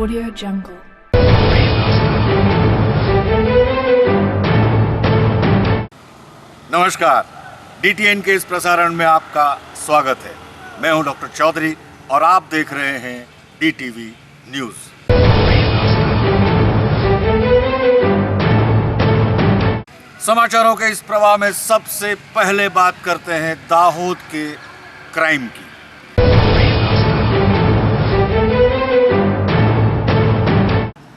Audio Jungle. नमस्कार, DTN के इस प्रसारण में आपका स्वागत है। मैं हूं डॉक्टर चौधरी और आप देख रहे हैं DTV न्यूज़। समाचारों के इस प्रवाह में सबसे पहले बात करते हैं दाहोद के क्राइम की।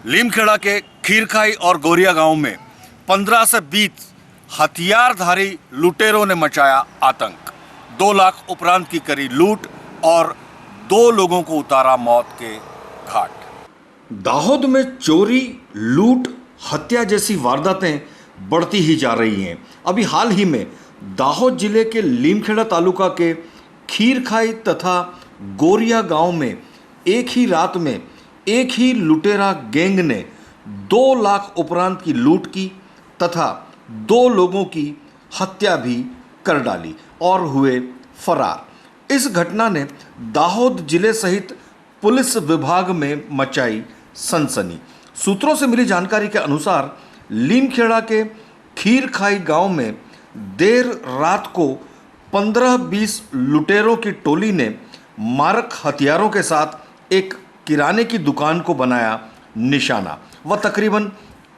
लीमखेड़ा के खीरखाई और गोरिया गांव में 15 से 20 हथियारधारी लुटेरों ने मचाया आतंक। 2 लाख उपरांत की करी लूट और 2 लोगों को उतारा मौत के घाट। दाहोद में चोरी, लूट, हत्या जैसी वारदातें बढ़ती ही जा रही हैं। अभी हाल ही में दाहोद जिले के लीमखेड़ा तालुका के खीरखाई तथा गोरिया गांव में एक ही रात में एक ही लुटेरा गैंग ने 2 लाख उपरांत की लूट की तथा 2 लोगों की हत्या भी कर डाली और हुए फरार। इस घटना ने दाहोद जिले सहित पुलिस विभाग में मचाई सनसनी। सूत्रों से मिली जानकारी के अनुसार लीमखेड़ा के खीरखाई गांव में देर रात को 15-20 लुटेरों की टोली ने मारक हथियारों के साथ एक किराने की दुकान को बनाया निशाना व तकरीबन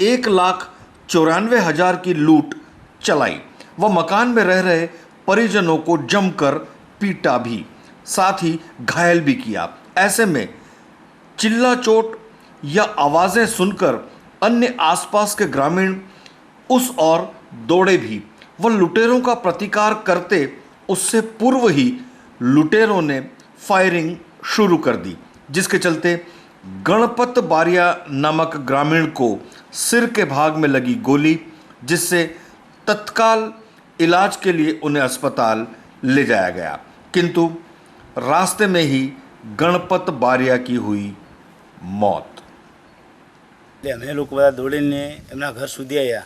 1,94,000 की लूट चलाई व मकान में रह रहे परिजनों को जमकर पीटा भी, साथ ही घायल भी किया। ऐसे में चिल्ला चोट या आवाज़ें सुनकर अन्य आसपास के ग्रामीण उस ओर दौड़े भी व लुटेरों का प्रतिकार करते उससे पूर्व ही लुटेरों ने फायरिंग शुरू कर दी, जिसके चलते गणपत बारिया नामक ग्रामीण को सिर के भाग में लगी गोली, जिससे तत्काल इलाज के लिए उन्हें अस्पताल ले जाया गया, किंतु रास्ते में ही गणपत बारिया की हुई मौत। અમે લોકો બધા દોડીને એમના ઘર સુધી આવ્યા।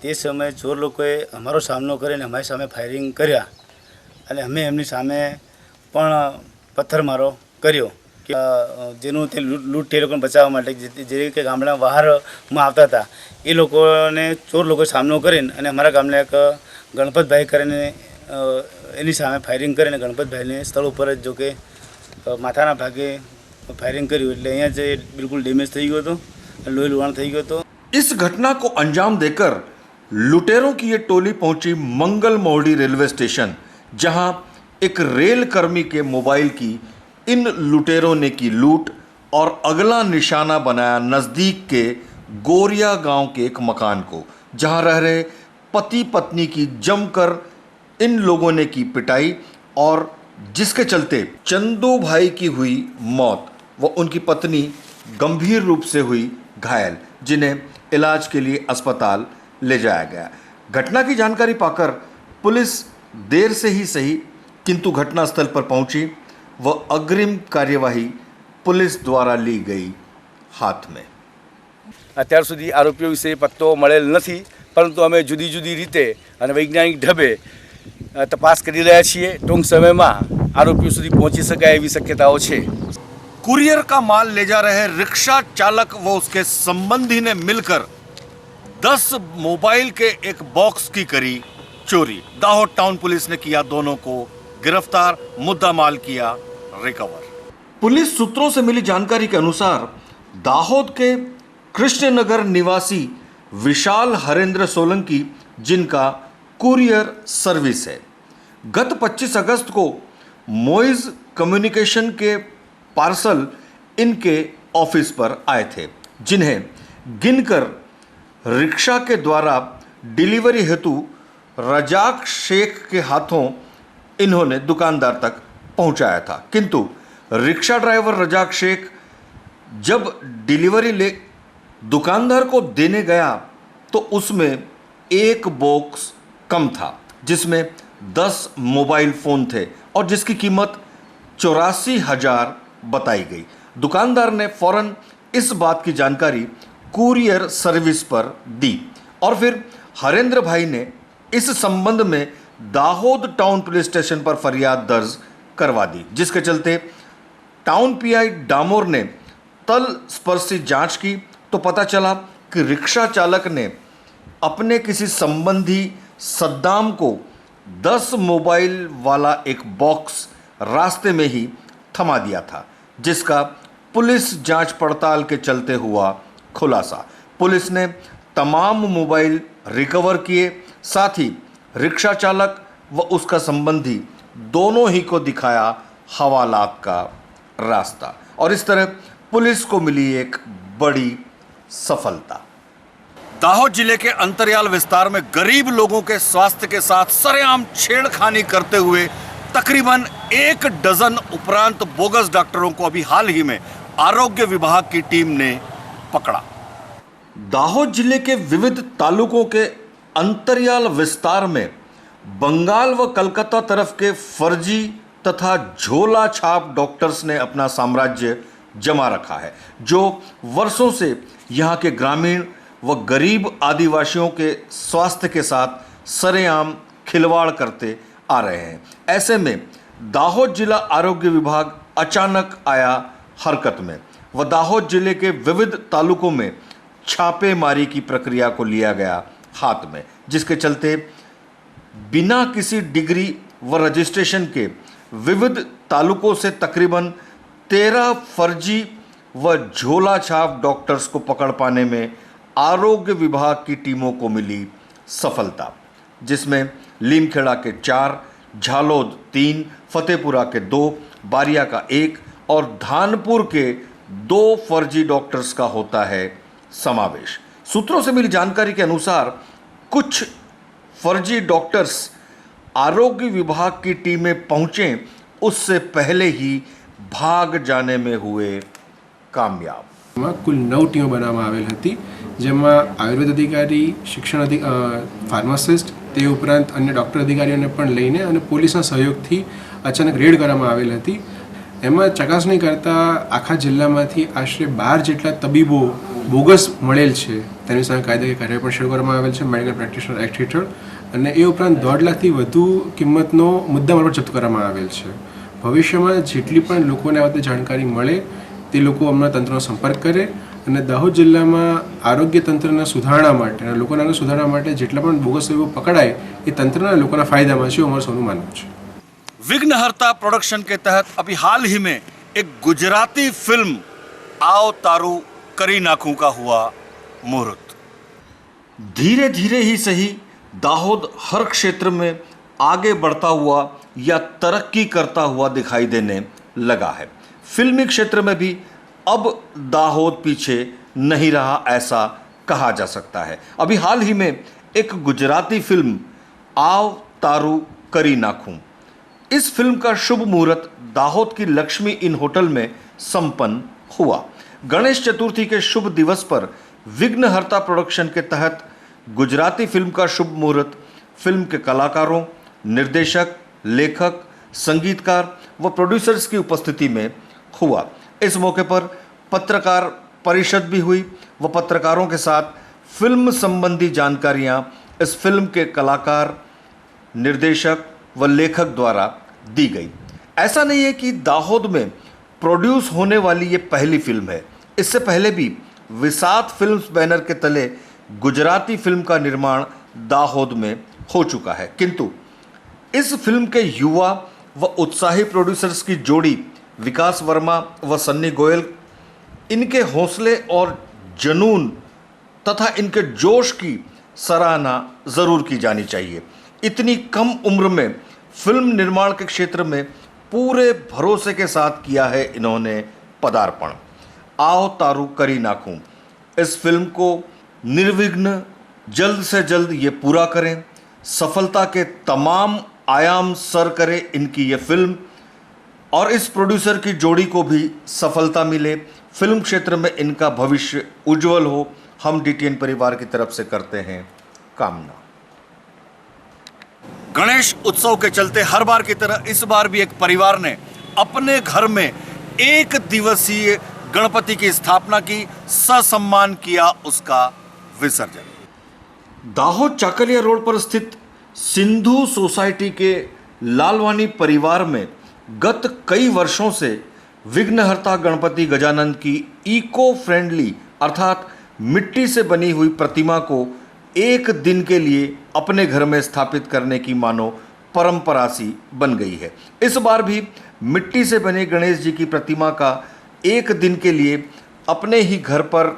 તે સમયે ચોર લોકોએ અમારો સામનો કરીને અમારી સામે ફાયરિંગ કર્યા અને અમે એમની સામે પણ પથ્થરમારો કર્યો કે જેનું તે લૂંટ તે લોકોને બચાવવા માટે જે કે ગામડા બહારમાં આવતા હતા એ લોકોને ચોર લોકોએ સામનો કરીને અને અમારા ગામના એક ગણપતભાઈ કરીને એની સામે ફાયરિંગ કરીને ગણપતભાઈને સ્થળ ઉપર જ જો કે માથાના ભાગે ફાયરિંગ કર્યું એટલે અહીંયા જે બિલકુલ ડેમેજ થઈ ગયો હતો, लोही लुहान થઈ ગયો હતો। इस घटना को अंजाम देकर लुटेरों की ये टोली पहुंची मंगल मोहड़ी रेलवे स्टेशन, जहां एक रेल कर्मी के मोबाइल की इन लुटेरों ने की लूट और अगला निशाना बनाया नज़दीक के गोरिया गांव के एक मकान को, जहां रह रहे पति पत्नी की जमकर इन लोगों ने की पिटाई और जिसके चलते चंदू भाई की हुई मौत व उनकी पत्नी गंभीर रूप से हुई घायल, जिन्हें इलाज के लिए अस्पताल ले जाया गया। घटना की जानकारी पाकर पुलिस देर से ही सही किंतु घटनास्थल पर पहुंची व अग्रिम कार्यवाही पुलिस द्वारा ली गई हाथ में। અત્યાર સુધી આરોપીઓ વિશે પત્તો મળેલ નથી, પરંતુ અમે જુદી જુદી રીતે અને વૈજ્ઞાનિક ઢબે તપાસ કરી રહ્યા છીએ। ટૂંક સમયમાં આરોપીઓ સુધી પહોંચી શકાય એવી શક્યતાઓ છે। कुरियर का माल ले जा रहे रिक्शा चालक व उसके संबंधी ने मिलकर 10 मोबाइल के एक बॉक्स की करी चोरी। दाहोद टाउन पुलिस ने किया दोनों को गिरफ्तार, मुद्दा माल किया रिकवर। पुलिस सूत्रों से मिली जानकारी के अनुसार दाहोद के कृष्णनगर निवासी विशाल हरेंद्र सोलंकी, जिनका कुरियर सर्विस है, गत 25 अगस्त को मोइज कम्युनिकेशन के पार्सल इनके ऑफिस पर आए थे, जिन्हें गिनकर रिक्शा के द्वारा डिलीवरी हेतु रजाक शेख के हाथों इन्होंने दुकानदार तक पहुंचाया था। किंतु रिक्शा ड्राइवर रजाक शेख जब डिलीवरी ले दुकानदार को देने गया तो उसमें एक बॉक्स कम था, जिसमें 10 मोबाइल फ़ोन थे और जिसकी कीमत 84,000 बताई गई। दुकानदार ने फौरन इस बात की जानकारी कुरियर सर्विस पर दी और फिर हरेंद्र भाई ने इस संबंध में दाहोद टाउन पुलिस स्टेशन पर फरियाद दर्ज करवा दी, जिसके चलते टाउन पीआई डामोर ने तल स्पर्शी जांच की तो पता चला कि रिक्शा चालक ने अपने किसी संबंधी सद्दाम को 10 मोबाइल वाला एक बॉक्स रास्ते में ही थमा दिया था, जिसका पुलिस जांच पड़ताल के चलते हुआ खुलासा। पुलिस ने तमाम मोबाइल रिकवर किए, साथ ही रिक्शा चालक व उसका संबंधी दोनों ही को दिखाया हवालात का रास्ता, और इस तरह पुलिस को मिली एक बड़ी सफलता। दाहोद जिले के अंतरयाल विस्तार में गरीब लोगों के स्वास्थ्य के साथ सरेआम छेड़खानी करते हुए तकरीबन 1 डजन उपरांत बोगस डॉक्टरों को अभी हाल ही में आरोग्य विभाग की टीम ने पकड़ा। दाहोद जिले के विविध तालुकों के अंतरयाल विस्तार में बंगाल व कलकत्ता तरफ के फर्जी तथा झोला छाप डॉक्टर्स ने अपना साम्राज्य जमा रखा है, जो वर्षों से यहाँ के ग्रामीण व गरीब आदिवासियों के स्वास्थ्य के साथ सरेआम खिलवाड़ करते आ रहे हैं। ऐसे में दाहोद जिला आरोग्य विभाग अचानक आया हरकत में व दाहोद जिले के विविध तालुकों में छापेमारी की प्रक्रिया को लिया गया हाथ में, जिसके चलते बिना किसी डिग्री व रजिस्ट्रेशन के विविध तालुकों से तकरीबन 13 फर्जी व झोला छाप डॉक्टर्स को पकड़ पाने में आरोग्य विभाग की टीमों को मिली सफलता, जिसमें लीमखेड़ा के 4, झालोद 3, फतेहपुरा के 2, बारिया का 1 और धानपुर के 2 फर्जी डॉक्टर्स का होता है समावेश। सूत्रों से मिली जानकारी के अनुसार कुछ फर्जी डॉक्टर्स आरोग्य विभाग की टीमें पहुंचे उससे पहले ही भाग जाने में हुए कामयाब। कुल 9 टीमों बनावવામાં આવેલ હતી, જેમાં આયુર્વેદ અધિકારી, શિક્ષણ ફાર્માસિસ્ટ, તે ઉપરાંત અન્ય ડૉક્ટર અધિકારીઓને પણ લઈને અને પોલીસના સહયોગથી અચાનક રેડ કરવામાં આવેલ હતી। એમાં ચકાસણી કરતાં આખા જિલ્લામાંથી આશરે 12 જેટલા તબીબો બોગસ મળેલ છે, તેની સામે કાયદાકીય કાર્યવાહી પણ શરૂ કરવામાં આવેલ છે મેડિકલ પ્રેક્ટિશનર એક્ટ હેઠળ, અને એ ઉપરાંત 1.5 લાખથી વધુ કિંમતનો મુદ્દામાલ પણ જપ્ત કરવામાં આવેલ છે। ભવિષ્યમાં જેટલી પણ લોકોને આ બાબતે જાણકારી મળે તે લોકો હમણાં તંત્રનો સંપર્ક કરે અને દાહોદ જિલ્લામાં આરોગ્ય તંત્રના સુધારણા માટે અને લોકોના સુધારણા માટે જેટલા પણ બોગસ તબીબો પકડાય એ તંત્રના લોકોના ફાયદામાં છે, અમારું સૌનું માનવું છે। विघ्नहर्ता प्रोडक्शन के तहत अभी हाल ही में एक गुजराती फिल्म आओ तारू करी नाखूं का हुआ मुहूर्त। धीरे धीरे ही सही दाहोद हर क्षेत्र में आगे बढ़ता हुआ या तरक्की करता हुआ दिखाई देने लगा है। फिल्मी क्षेत्र में भी अब दाहोद पीछे नहीं रहा, ऐसा कहा जा सकता है। अभी हाल ही में एक गुजराती फिल्म आओ तारू करी नाखूं, इस फिल्म का शुभ मुहूर्त दाहोद की लक्ष्मी इन होटल में संपन्न हुआ। गणेश चतुर्थी के शुभ दिवस पर विघ्नहर्ता प्रोडक्शन के तहत गुजराती फिल्म का शुभ मुहूर्त फिल्म के कलाकारों, निर्देशक, लेखक, संगीतकार व प्रोड्यूसर्स की उपस्थिति में हुआ। इस मौके पर पत्रकार परिषद भी हुई व पत्रकारों के साथ फिल्म संबंधी जानकारियां इस फिल्म के कलाकार, निर्देशक व लेखक द्वारा दी गई। ऐसा नहीं है कि दाहोद में प्रोड्यूस होने वाली ये पहली फिल्म है। इससे पहले भी विसात फिल्म्स बैनर के तले गुजराती फिल्म का निर्माण दाहोद में हो चुका है, किंतु इस फिल्म के युवा व उत्साही प्रोड्यूसर्स की जोड़ी विकास वर्मा व सन्नी गोयल, इनके हौसले और जुनून तथा इनके जोश की सराहना ज़रूर की जानी चाहिए। इतनी कम उम्र में फिल्म निर्माण के क्षेत्र में पूरे भरोसे के साथ किया है इन्होंने पदार्पण। आओ तारू करी नाखूं, इस फिल्म को निर्विघ्न जल्द से जल्द ये पूरा करें, सफलता के तमाम आयाम सर करे इनकी ये फिल्म, और इस प्रोड्यूसर की जोड़ी को भी सफलता मिले, फिल्म क्षेत्र में इनका भविष्य उज्जवल हो, हम DTN परिवार की तरफ से करते हैं कामना। गणेश उत्सव के चलते हर बार की तरह इस बार भी एक परिवार ने अपने घर में 1 दिवसीय गणपति की स्थापना की, ससम्मान किया उसका विसर्जन। दाहोद चाकलिया रोड पर स्थित सिंधु सोसाइटी के लालवानी परिवार में गत कई वर्षों से विघ्नहर्ता गणपति गजानन की इको फ्रेंडली अर्थात मिट्टी से बनी हुई प्रतिमा को एक दिन के लिए अपने घर में स्थापित करने की मानो परंपरा सी बन गई है। इस बार भी मिट्टी से बने गणेश जी की प्रतिमा का एक दिन के लिए अपने ही घर पर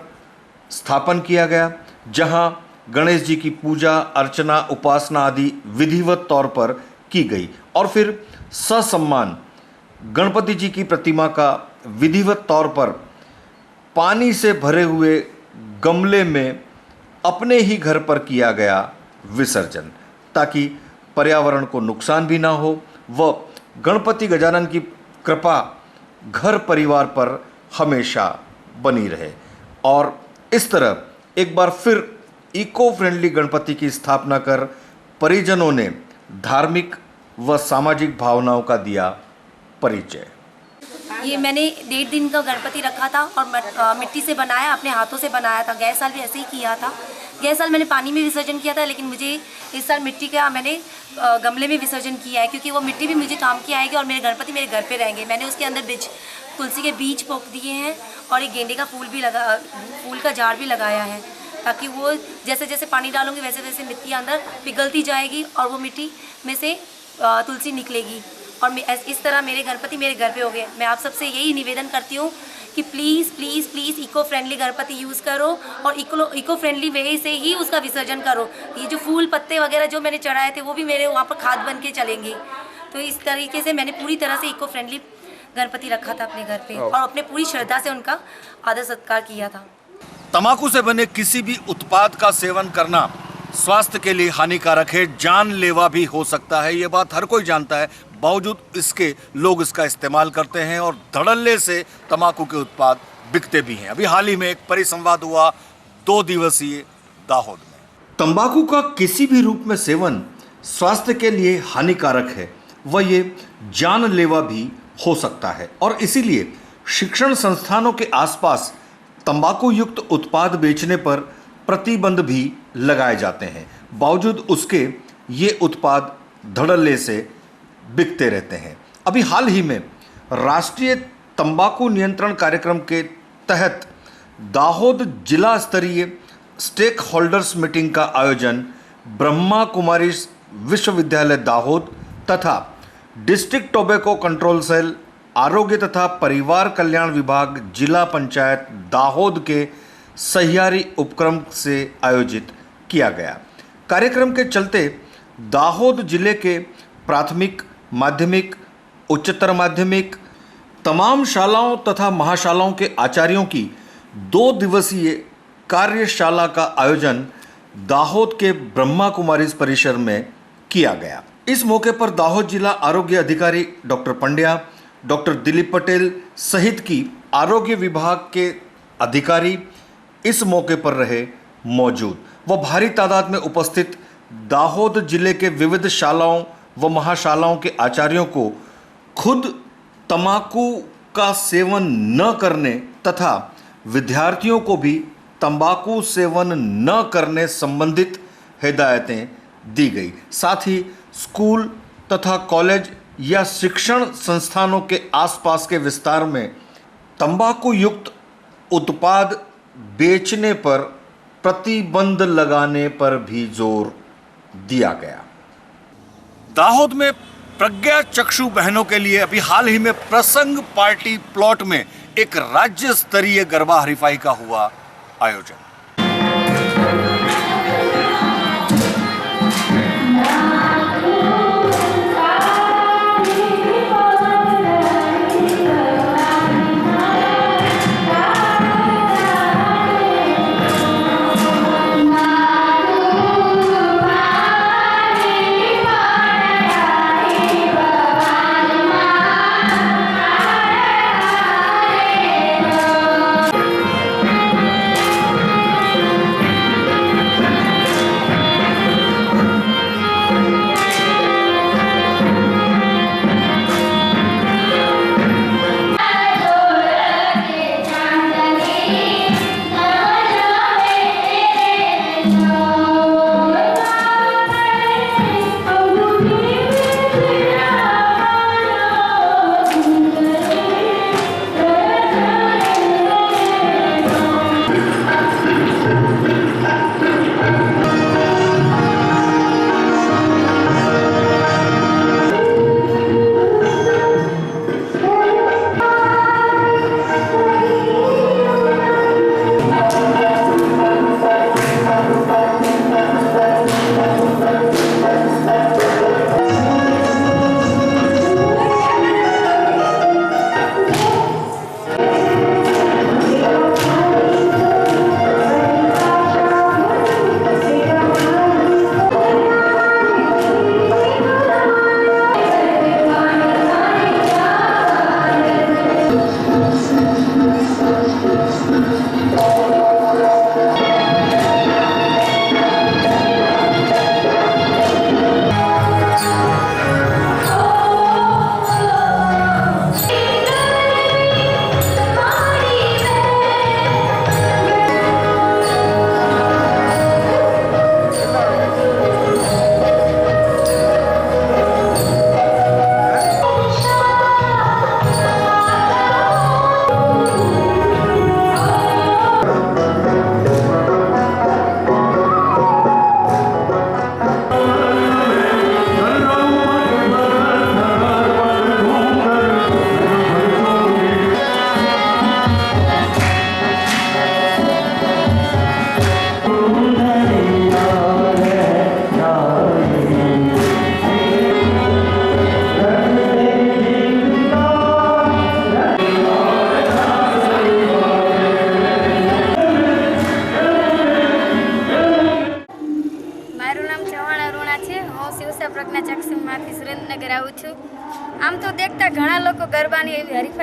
स्थापन किया गया, जहां गणेश जी की पूजा अर्चना उपासना आदि विधिवत तौर पर की गई और फिर ससम्मान गणपति जी की प्रतिमा का विधिवत तौर पर पानी से भरे हुए गमले में अपने ही घर पर किया गया विसर्जन, ताकि पर्यावरण को नुकसान भी ना हो व गणपति गजानन की कृपा घर परिवार पर हमेशा बनी रहे। और इस तरह एक बार फिर इको फ्रेंडली गणपति की स्थापना कर परिजनों ने धार्मिक व सामाजिक भावनाओं का दिया परिचय। ये मैंने 1.5 दिन का गणपति रखा था और मिट्टी से बनाया, अपने हाथों से बनाया था। गए साल भी ऐसे ही किया था। गए साल मैंने पानी में विसर्जन किया था, लेकिन मुझे इस साल मिट्टी का मैंने गमले में विसर्जन किया है, क्योंकि वो मिट्टी भी मुझे काम की आएगी और मेरे गणपति मेरे घर पे रहेंगे। मैंने उसके अंदर तुलसी के बीज पोक दिए हैं और एक गेंदे का फूल का झाड़ भी लगाया है, ताकि वो जैसे जैसे पानी डालूंगी वैसे वैसे मिट्टी अंदर पिघलती जाएगी और वो मिट्टी में से तुलसी निकलेगी और इस तरह मेरे गणपति मेरे घर पे हो गए। मैं आप सबसे यही निवेदन करती हूँ कि please please please eco friendly Ganpati use करो और इको फ्रेंडली वे से ही उसका विसर्जन करो। ये जो फूल पत्ते वगैरह जो मैंने चढ़ाए थे वो भी मेरे वहाँ पर खाद बन के चलेंगे। तो इस तरीके से मैंने पूरी तरह से इको फ्रेंडली गणपति रखा था अपने घर पे और अपने पूरी श्रद्धा से उनका आदर सत्कार किया था। तंबाकू से बने किसी भी उत्पाद का सेवन करना स्वास्थ्य के लिए हानिकारक है, जानलेवा भी हो सकता है। ये बात हर कोई जानता है, बावजूद इसके लोग इसका इस्तेमाल करते हैं और धड़ल्ले से तंबाकू के उत्पाद बिकते भी हैं। अभी हाल ही में एक परिसंवाद हुआ 2 दिवसीय दाहोद में। तंबाकू का किसी भी रूप में सेवन स्वास्थ्य के लिए हानिकारक है, वह ये जानलेवा भी हो सकता है और इसीलिए शिक्षण संस्थानों के आसपास तंबाकू युक्त उत्पाद बेचने पर प्रतिबंध भी लगाए जाते हैं। बावजूद उसके ये उत्पाद धड़ल्ले से बिकते रहते हैं। अभी हाल ही में राष्ट्रीय तंबाकू नियंत्रण कार्यक्रम के तहत दाहोद जिला स्तरीय स्टेक होल्डर्स मीटिंग का आयोजन ब्रह्मा कुमारी विश्वविद्यालय दाहोद तथा डिस्ट्रिक्ट टोबैको कंट्रोल सेल आरोग्य तथा परिवार कल्याण विभाग जिला पंचायत दाहोद के सहियारी उपक्रम से आयोजित किया गया। कार्यक्रम के चलते दाहोद जिले के प्राथमिक माध्यमिक उच्चतर माध्यमिक तमाम शालाओं तथा महाशालाओं के आचार्यों की 2 दिवसीय कार्यशाला का आयोजन दाहोद के ब्रह्मा कुमारीज परिसर में किया गया। इस मौके पर दाहोद जिला आरोग्य अधिकारी डॉक्टर पंड्या, डॉक्टर दिलीप पटेल सहित की आरोग्य विभाग के अधिकारी इस मौके पर रहे मौजूद। वह भारी तादाद में उपस्थित दाहोद जिले के विविध शालाओं व महाशालाओं के आचार्यों को खुद तंबाकू का सेवन न करने तथा विद्यार्थियों को भी तंबाकू सेवन न करने संबंधित हिदायतें दी गई। साथ ही स्कूल तथा कॉलेज या शिक्षण संस्थानों के आसपास के विस्तार में तंबाकू युक्त उत्पाद बेचने पर प्रतिबंध लगाने पर भी जोर दिया गया। दाहोद में प्रज्ञा चक्षु बहनों के लिए अभी हाल ही में प्रसंग पार्टी प्लॉट में एक राज्य स्तरीय गरबा हरिफाई का हुआ आयोजन।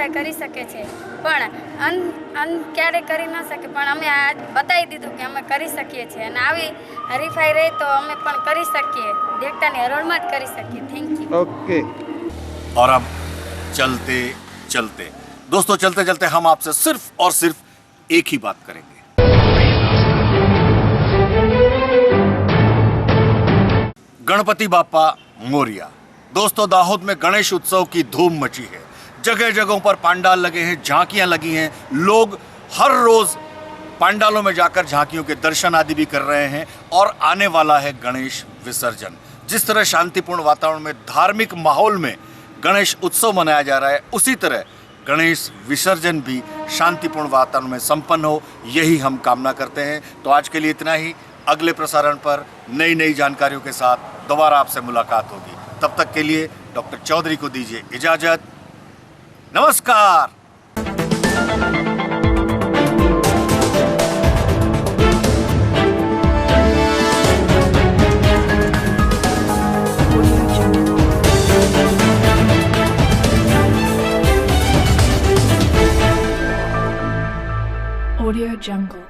આપણે કરી શકીએ છીએ, પણ અન ક્યારે કરી ન શકે, પણ અમે આ બતાવી દીધું કે અમે કરી શકીએ છીએ અને આવી હરીફાઈ રહે તો અમે પણ કરી શકીએ, દેખતાની હરોળમાં જ કરી શકીએ. Thank you. ओके. और अब चलते चलते दोस्तों, चलते चलते हम आपसे सिर्फ और सिर्फ एक ही बात करेंगे. गणपति बापा मोरिया. दोस्तों, दाहोद में गणेश उत्सव की धूम मची है. जगह जगहों पर पंडाल लगे हैं, झांकियां लगी हैं. लोग हर रोज पंडालों में जाकर झांकियों के दर्शन आदि भी कर रहे हैं. और आने वाला है गणेश विसर्जन. जिस तरह शांतिपूर्ण वातावरण में, धार्मिक माहौल में गणेश उत्सव मनाया जा रहा है, उसी तरह गणेश विसर्जन भी शांतिपूर्ण वातावरण में संपन्न हो, यही हम कामना करते हैं. तो आज के लिए इतना ही. अगले प्रसारण पर नई नई जानकारियों के साथ दोबारा आपसे मुलाकात होगी. तब तक के लिए डॉक्टर चौधरी को दीजिए इजाजत. नमस्कार. Audio Jungle.